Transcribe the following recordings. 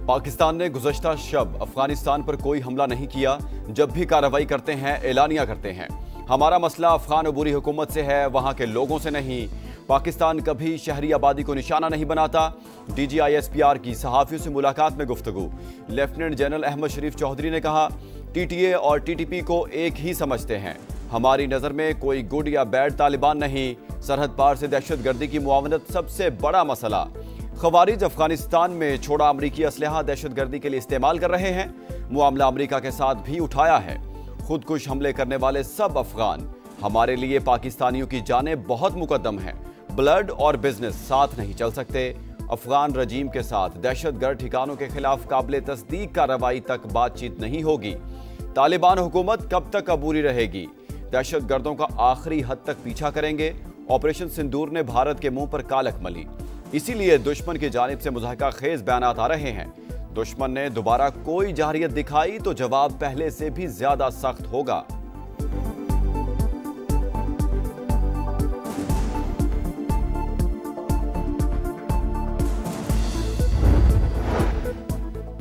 पाकिस्तान ने गुज़श्ता शब अफगानिस्तान पर कोई हमला नहीं किया। जब भी कार्रवाई करते हैं एलानिया करते हैं। हमारा मसला अफगान अबूरी हुकूमत से है, वहां के लोगों से नहीं। पाकिस्तान कभी शहरी आबादी को निशाना नहीं बनाता। DGISPR की सहाफ़ियों से मुलाकात में गुफ्तगू। लेफ्टिनेंट जनरल अहमद शरीफ चौधरी ने कहा, TTA और TTP को एक ही समझते हैं। हमारी नज़र में कोई गुड या बैड तालिबान नहीं। सरहद पार से दहशतगर्दी की मुआवनत सबसे बड़ा मसला। खवारिज अफगानिस्तान में छोड़ा अमरीकी असलहा दहशतगर्दी के लिए इस्तेमाल कर रहे हैं। मामला अमरीका के साथ भी उठाया है। खुदकुश हमले करने वाले सब अफगान। हमारे लिए पाकिस्तानियों की जानें बहुत मुकद्दम है। ब्लड और बिजनेस साथ नहीं चल सकते। अफगान रजीम के साथ दहशतगर्द ठिकानों के खिलाफ काबिल तस्दीक कार्रवाई तक बातचीत नहीं होगी। तालिबान हुकूमत कब तक अबूरी रहेगी? दहशतगर्दों का आखिरी हद तक पीछा करेंगे। ऑपरेशन सिंदूर ने भारत के मुंह पर कालक मली। इसीलिए दुश्मन की जानिब से मुज़ाहिका खेज बयानात आ रहे हैं। दुश्मन ने दोबारा कोई जारहियत दिखाई तो जवाब पहले से भी ज्यादा सख्त होगा।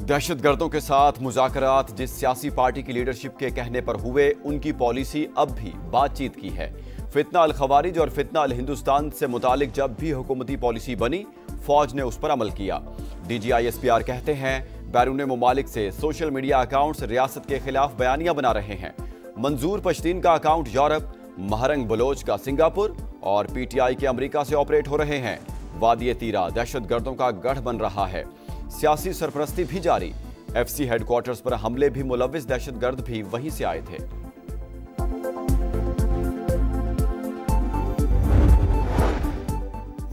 दहशतगर्दों के साथ मुज़ाकरात जिस सियासी पार्टी की लीडरशिप के कहने पर हुए, उनकी पॉलिसी अब भी बातचीत की है। फितना अल खवारिज और फितना अल हिंदुस्तान से मुतालिक जब भी हुकूमती पॉलिसी बनी, फौज ने उस पर अमल किया। DGISPR कहते हैं, बैरून मुमालिक से सोशल मीडिया अकाउंट्स रियासत के खिलाफ बयानियां बना रहे हैं। मंजूर पश्तीन का अकाउंट यूरोप, महरंग बलोच का सिंगापुर और PTI के अमरीका से ऑपरेट हो रहे हैं। वादी तीरा दहशतगर्दों का गढ़ बन रहा है। सियासी सरपरस्ती भी जारी। FC हेडक्वार्टर्स पर हमले भी मुलविस दहशतगर्द भी वहीं से आए थे।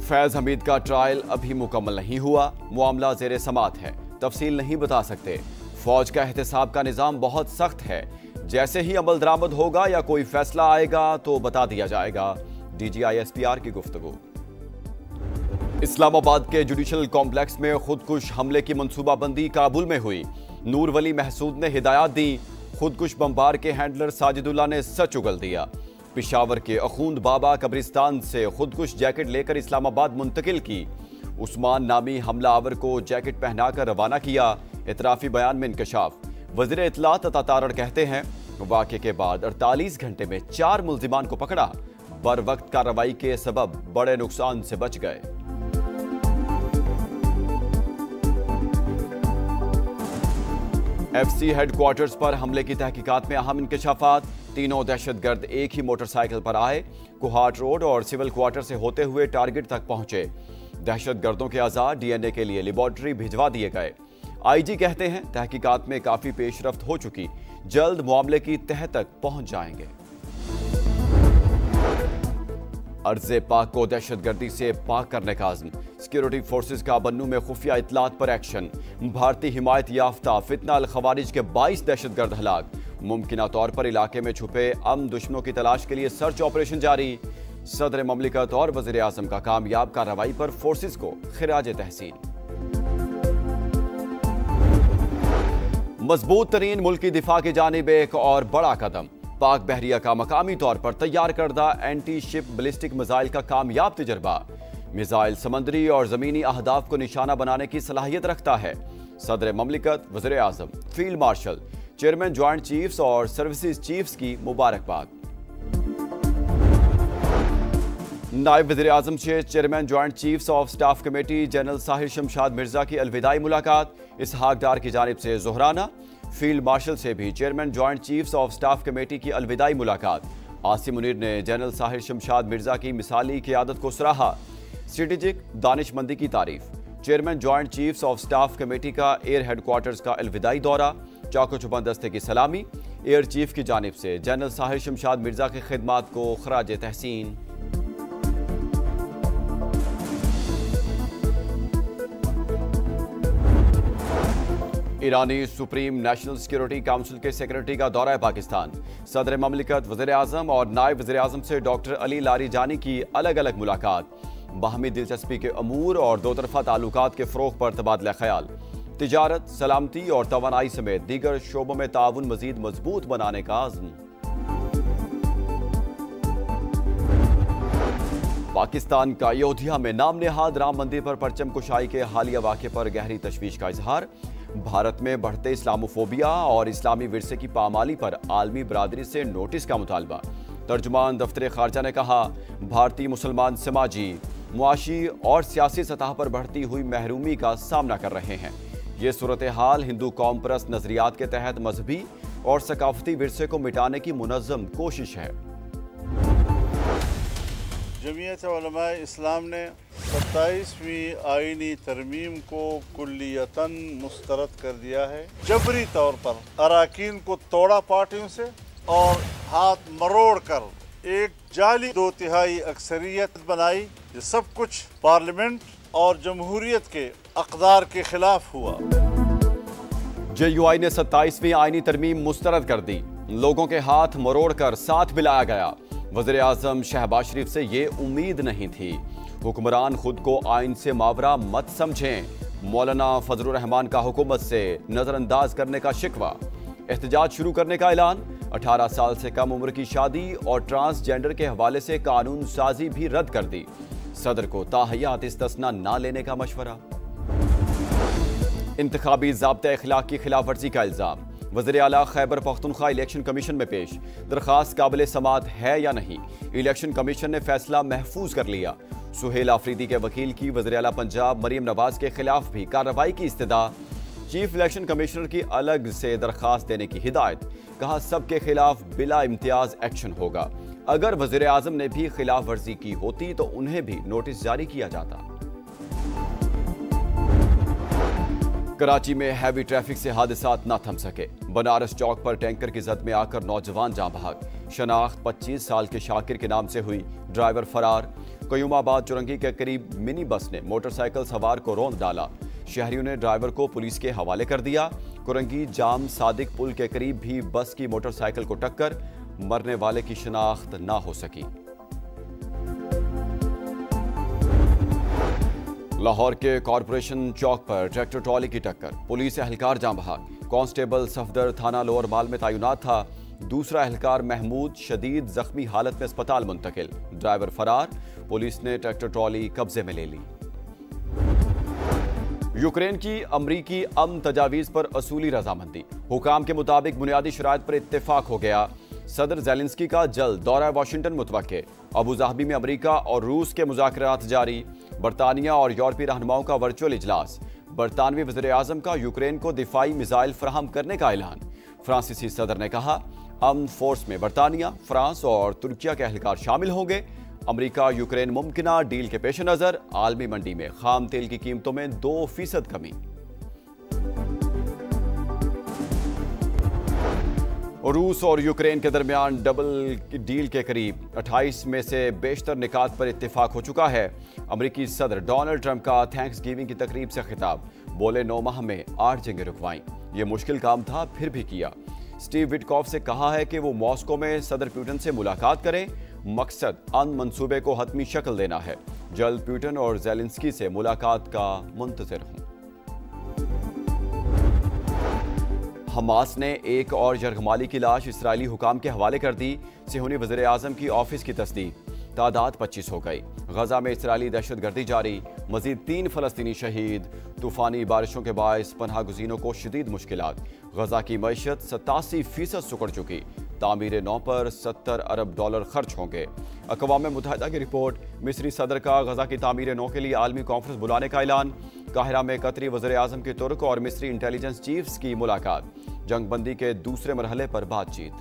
फैज हमीद का ट्रायल अभी मुकम्मल नहीं हुआ। मामला ज़ेरे समात है। तफसील नहीं बता सकते। फौज का एहतसाब का निज़ाम बहुत सख्त है। जैसे ही अमल दरामद होगा या कोई फैसला आएगा तो बता दिया जाएगा। DGISPR की गुफ्तगू। इस्लामाबाद के जुडिशल कॉम्प्लेक्स में खुदकुश हमले की मंसूबाबंदी काबुल में हुई। नूर वली महसूद ने हिदायत दी। खुदकुश बमबार के हैंडलर साजिदुल्लाह ने सच उगल दिया। पिशावर के अखूंद बाबा कब्रिस्तान से खुदकुश जैकेट लेकर इस्लामाबाद मुंतकिल की। उस्मान नामी हमला आवर को जैकेट पहनाकर रवाना किया। इतराफी बयान में इंकशाफ। वज़ीर इत्तलात अता तारड़ कहते हैं, वाक़े के बाद 48 घंटे में 4 मुल्जिमान को पकड़ा। बर वक्त कार्रवाई के सबब बड़े नुकसान से बच गए। FC हेडक्वार्टर्स पर हमले की तहकीकात में अहम इंकशाफात। तीनों दहशतगर्द एक ही मोटरसाइकिल पर आए। कुहाट रोड और सिविल क्वार्टर से होते हुए टारगेट तक पहुंचे। दहशतगर्दों के आज़ाद DNA के लिए लेबॉर्ट्री भिजवा दिए गए। IG कहते हैं, तहकीकात में काफी पेशरफ्त हो चुकी। जल्द मामले की तह तक पहुंच जाएंगे। अर्ज़े पाक को दहशतगर्दी से पाक करने का आज़म। सिक्योरिटी फोर्सेस का बन्नू में खुफिया इत्तलात पर एक्शन। भारतीय हिमायत याफ्ता फितना अल खवारिज के 22 दहशतगर्द हलाक। मुमकिना तौर पर इलाके में छुपे अमन दुश्मनों की तलाश के लिए सर्च ऑपरेशन जारी। सदर ममलिकत और वज़ीर आज़म का कामयाब कार्रवाई पर फोर्सेस को खिराज तहसीन। मजबूत तरीन मुल्की दिफा की जानिब एक और बड़ा कदम। पाक बहरिया का मकामी तौर पर तैयार करदा एंटी शिप बैलिस्टिक मिसाइल का कामयाब तजर्बा। मिसाइल समंदरी और जमीनी अहदाफ को निशाना बनाने की सलाहियत रखता है। सदर ममलिकत, वज़ीर आज़म, field marshal, chairman joint chiefs और सर्विसेज चीफ्स की मुबारकबाद। नायब वज़ीर आज़म से chairman joint chiefs of staff committee general Sahir Shamshad Mirza की अलविदाई मुलाकात। इसहाक डार की जानिब से जोहराना। फील्ड मार्शल से भी chairman joint chiefs of staff committee की अलविदाई मुलाकात। आसिम मुनीर ने जनरल साहिर शमशाद मिर्जा की मिसाली क़ियादत को सराहा। स्ट्रेटेजिक दानिशमंदी की तारीफ। Chairman joint chiefs of staff committee का एयर हेडक्वार्टर्स का अलविदाई दौरा। चाको चुबंद दस्ते की सलामी। एयर चीफ की जानिब से जनरल साहिर शमशाद मिर्जा की खिदमात को खराज तहसीन। ईरानी सुप्रीम नेशनल सिक्योरिटी काउंसिल के सेक्रेटरी का दौरा है पाकिस्तान। सदर ममलिकत, वज़ीर आज़म और नायब वज़ीर आज़म से डॉक्टर अली लारीजानी की अलग अलग मुलाकात। बाहमी दिलचस्पी के अमूर और दो तरफा ताल्लुकात के फ़रोग़ पर तबादला ख्याल। तिजारत, सलामती और तवानाई समेत दीगर शोबों में ताउन मज़ीद मजबूत बनाने का आज़म। पाकिस्तान का अयोध्या में नाम नेहाद राम मंदिर पर परचम कुशाई के हालिया वाक़े पर गहरी तशवीश का इजहार। भारत में बढ़ते इस्लामोफोबिया और इस्लामी विरसे की पामाली पर आलमी बरादरी से नोटिस का मुतालबा। तर्जुमान दफ्तर खारजा ने कहा, भारतीय मुसलमान समाजी, मुआशी और सियासी सतह पर बढ़ती हुई महरूमी का सामना कर रहे हैं। ये सूरत हाल हिंदू कौम परस्त नजरियात के तहत मजहबी और सकाफती विरसे को मिटाने की मुनज़्ज़म कोशिश है। जमीयत उलमा इस्लाम ने 27वीं आईनी तरमीम को कुल्लियतन मुस्तरद कर दिया है। जबरी तौर पर अराकीन को तोड़ा पार्टियों से और हाथ मरोड़ कर एक जाली 2/3 अक्सरियत बनाई। ये सब कुछ पार्लियामेंट और जमहूरियत के अक़दार के खिलाफ हुआ। JUI ने 27वीं आईनी तरमीम मुस्तरद कर दी। लोगों के हाथ मरोड़ कर साथ मिलाया गया। वज़ीर आज़म शहबाज शरीफ से ये उम्मीद नहीं थी। हुक्मरान खुद को आइन से मावरा मत समझें। मौलाना फजलुर रहमान का हुकूमत से नजरअंदाज करने का शिकवा। एहतजाज शुरू करने का ऐलान। 18 साल से कम उम्र की शादी और ट्रांसजेंडर के हवाले से कानून साजी भी रद्द कर दी। सदर को ताहयात इस्तिस्ना ना लेने का मशवरा। इंतखाबी ज़ाब्ते अखलाक की खिलाफ वर्जी का इल्ज़ाम। वज़ीर आला खैबर पख्तूनख्वा इलेक्शन कमीशन में पेश। दरख्वास्त काबिल समात है या नहीं, इलेक्शन कमीशन ने फैसला महफूज कर लिया। सुहेल आफरीदी के वकील की वज़ीर आला पंजाब मरीम नवाज के खिलाफ भी कार्रवाई की इस्तदा। चीफ इलेक्शन कमिश्नर की अलग से दरख्वास्त देने की हिदायत। कहा, सबके खिलाफ बिला इम्तियाज एक्शन होगा। अगर वज़ीर आज़म ने भी खिलाफ वर्जी की होती तो उन्हें भी नोटिस जारी किया जाता। कराची में हैवी ट्रैफिक से हादसात न थम सके। बनारस चौक पर टैंकर की जद में आकर नौजवान जान बहक। शनाख्त 25 साल के शाकिर के नाम से हुई, ड्राइवर फरार। कयूमाबाद चुरंगी के करीब मिनी बस ने मोटरसाइकिल सवार को रौंद डाला। शहरियों ने ड्राइवर को पुलिस के हवाले कर दिया। कुरंगी जाम सादिक पुल के करीब भी बस की मोटरसाइकिल को टक्कर। मरने वाले की शनाख्त ना हो सकी। लाहौर के कॉरपोरेशन चौक पर ट्रैक्टर ट्रॉली की टक्कर। पुलिस एहलकार जान बहक। कांस्टेबल सफदर थाना लोअर माल में तैनात था। दूसरा एहलकार महमूद शदीद जख्मी हालत में अस्पताल मुंतकिल। ड्राइवर फरार। पुलिस ने ट्रैक्टर ट्रॉली कब्जे में ले ली। यूक्रेन की अमरीकी अमन तजावीज़ पर असूली रजामंदी। हुकाम के मुताबिक बुनियादी शराइत पर इत्तेफाक हो गया। सदर ज़ेलेंस्की का जल्द दौरा वाशिंगटन मुतवक्के। अबू धाबी में अमरीका और रूस के मुज़ाकरात जारी। बरतानिया और यूरोपीय रहनुमाओं का वर्चुअल इजलास। बरतानवी वज़ीर आज़म का यूक्रेन को दिफाई मिसाइल फराहम करने का ऐलान। फ्रांसीसी सदर ने कहा, अमन फोर्स में बरतानिया, फ्रांस और तुर्किया के एहलकार शामिल होंगे। अमरीका यूक्रेन मुमकिना डील के पेश नज़र आलमी मंडी में खाम तेल की कीमतों में 2% कमी। रूस और यूक्रेन के दरमियान डबल डील के करीब 28 में से बेशतर निकात पर इत्तेफाक हो चुका है। अमरीकी सदर डोनाल्ड ट्रंप का थैंक्स गिविंग की तकरीब से खिताब। बोले 9 माह में 8 जंगें रुकवाईं। ये मुश्किल काम था, फिर भी किया। स्टीव विटकॉफ से कहा है कि वो मॉस्को में सदर पुतिन से मुलाकात करें। मकसद अन मंसूबे को हतमी शक्ल देना है। जल्द पुतिन और ज़ेलेंस्की से मुलाकात का मुंतज़िर हूं। हमास ने एक और यरगमाली की लाश इसराइली हुकाम के हवाले कर दी। सिहोनी वज़ीर आज़म की ऑफिस की तस्दीक। तादाद 25 हो गई। गजा में इसराइली दहशतगर्दी जारी। मजीद 3 फलस्तीनी शहीद। तूफानी बारिशों के बायस पनाह गुज़ीनों को शदीद मुश्किलात। गजा की मईशत 87% सुकड़ चुकी। तामीर नौ पर $70 अरब खर्च होंगे। अक़वाम मुत्तहिदा की रिपोर्ट। मिस्री सदर का गजा की तामीर नौ के लिए आलमी कॉन्फ्रेंस बुलाने का ऐलान। काहिरा में कतरी वज़ीर आज़म की तुर्क और मिस्री इंटेलिजेंस चीफ्स की मुलाकात। जंगबंदी के दूसरे मरहले पर बातचीत।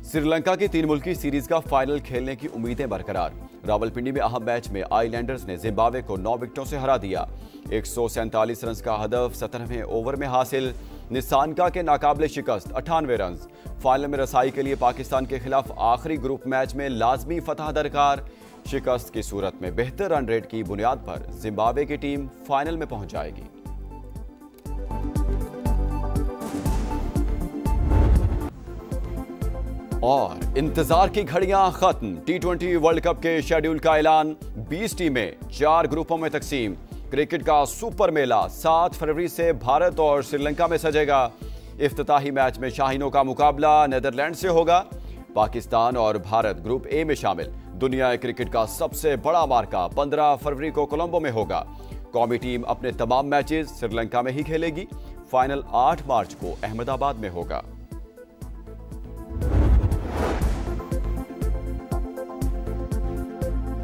श्रीलंका की 3 मुल्की सीरीज का फाइनल खेलने की उम्मीदें बरकरार। रावलपिंडी में अहम मैच में आइलैंडर्स ने जिम्बाब्वे को 9 विकेटों से हरा दिया। 147 रन का हदफ 17वें ओवर में हासिल। निसानका के नाकाबिले शिकस्त 98 रन। फाइनल में रसाई के लिए पाकिस्तान के खिलाफ आखिरी ग्रुप मैच में लाजमी फतह दरकार। शिकस्त की सूरत में बेहतर रन रेट की बुनियाद पर जिम्बाब्वे की टीम फाइनल में पहुंच जाएगी। और इंतजार की घड़ियां खत्म। T20 वर्ल्ड कप के शेड्यूल का ऐलान। 20 टीमें 4 ग्रुपों में तकसीम। क्रिकेट का सुपर मेला 7 फरवरी से भारत और श्रीलंका में सजेगा। इफ्तिताही मैच में शाहीनों का मुकाबला नीदरलैंड से होगा। पाकिस्तान और भारत ग्रुप ए में शामिल। दुनिया क्रिकेट का सबसे बड़ा मार्का 15 फरवरी को कोलंबो में होगा। कौमी टीम अपने तमाम मैचेस श्रीलंका में ही खेलेगी। फाइनल 8 मार्च को अहमदाबाद में होगा।